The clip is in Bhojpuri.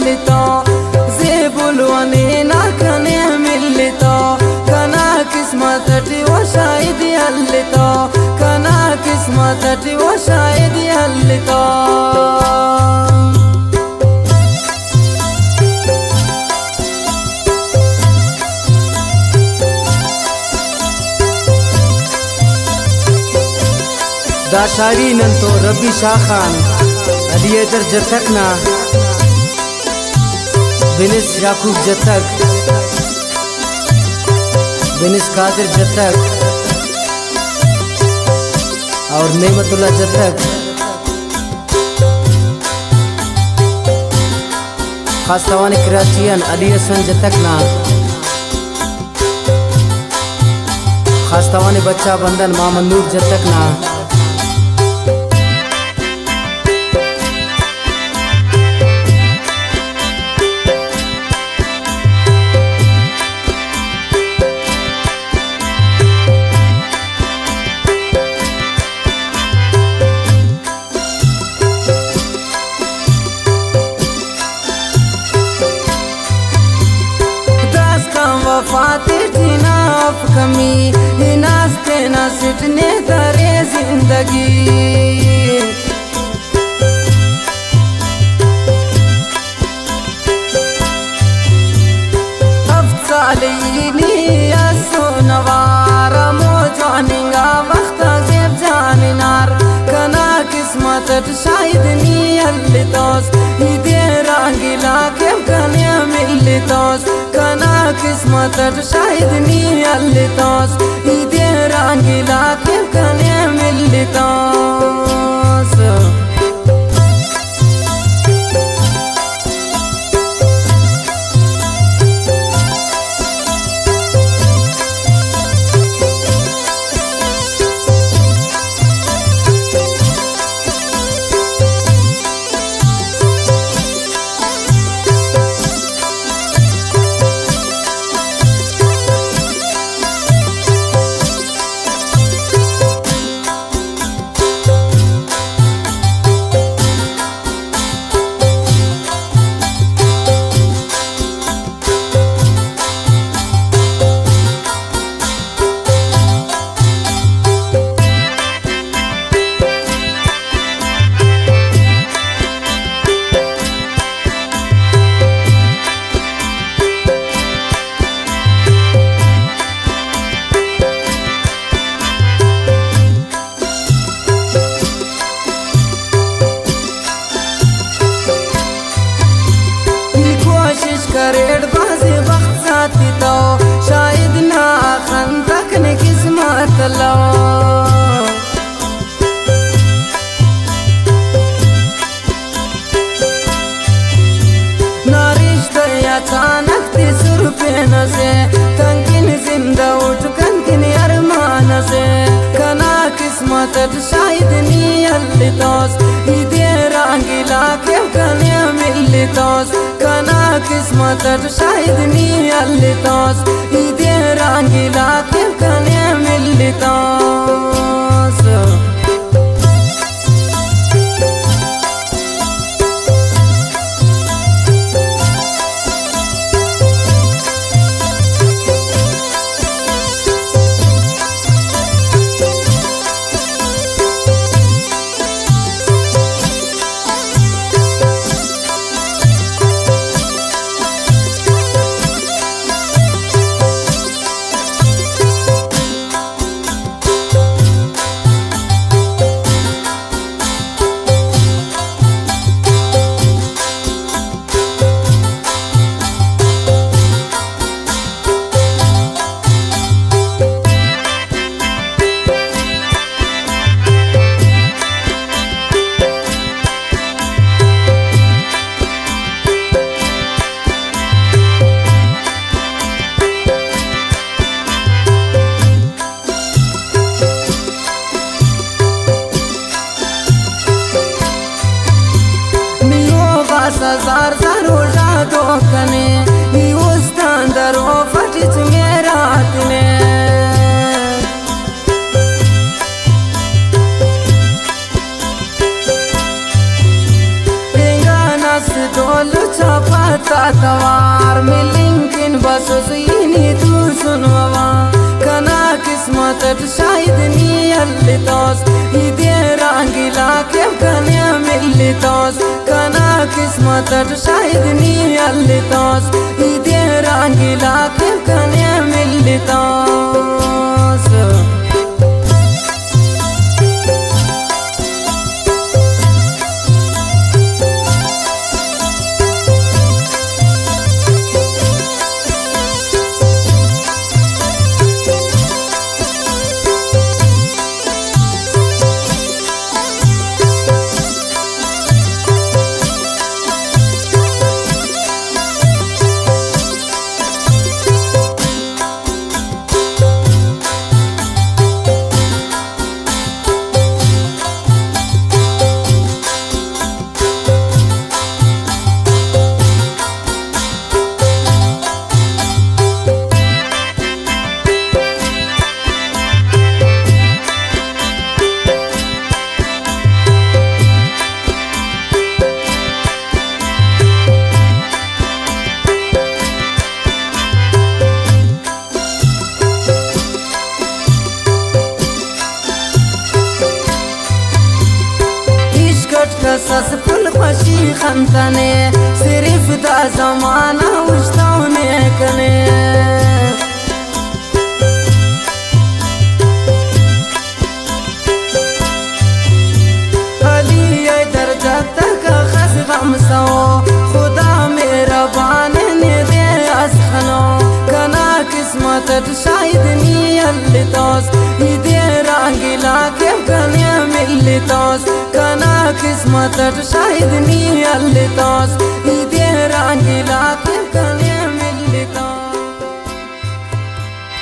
मिलता जेबुलवाने ना कने मिलता कना किस्मत वो शायद हलता कना किस्मत वो शायद हलता दा शायरी नन तो रब्बी शाह खान अलियदर जतकना बिनिस याकूब जतक बिनिस कादिर जतक और नेमतुल्ला जतक खास तवानी कराचियन अली हसन जतकना खास तवानी बच्चा बंदन मोहम्मद नूर जतकना वफाते जीना अफ कमी नास्ते ना सिटने दरे जिंदगी अफसालीनी असो नवार मोजानिंगा वक्त जेब जानिनार कना किस्मत शायद नी हलतोस इदे रंगीला के कने मिलतोस कना किस्मत शायद नी हलतोस इदे रंगीला के कने मिलतोस करेड़ बाज़े वक्त साथी तो शायद ना खन रखने किस्मत लो ना रिश्ते अचानक ते सुर पे न से कंकिन जिंदा उठ कंकिन अरमान से कना किस्मत शायद नी हलतोस इदे रंगीला के कने मिलतोस कना किस्मत शायद नी हलतोस इदे रंगीला के कने मिलतोस हजार जरो जादो कने उस्तान दरो फटिच मेरा तने एंगा नस दोल छपा तवार मिलिंकिन बसोस इनी तू सुनवा कना किस्मत शायद नी अल्लितोस इदे रंगीला के कने मिलितोस कना किस्मत शायद नी अल्लितोस इदे रंगीला के कने मिलितोस قصص فل خوشی خنتنه صرف دا زمانه وشتونه کنه علی درجه تک خس غم سو خدا مهربان نه دے از خنو کنا قسمت شاید نی التوس ایدے رنگیلا کے کنے ملتوس کنا قسمت شاید نی التوس ایدے رنگیلا کے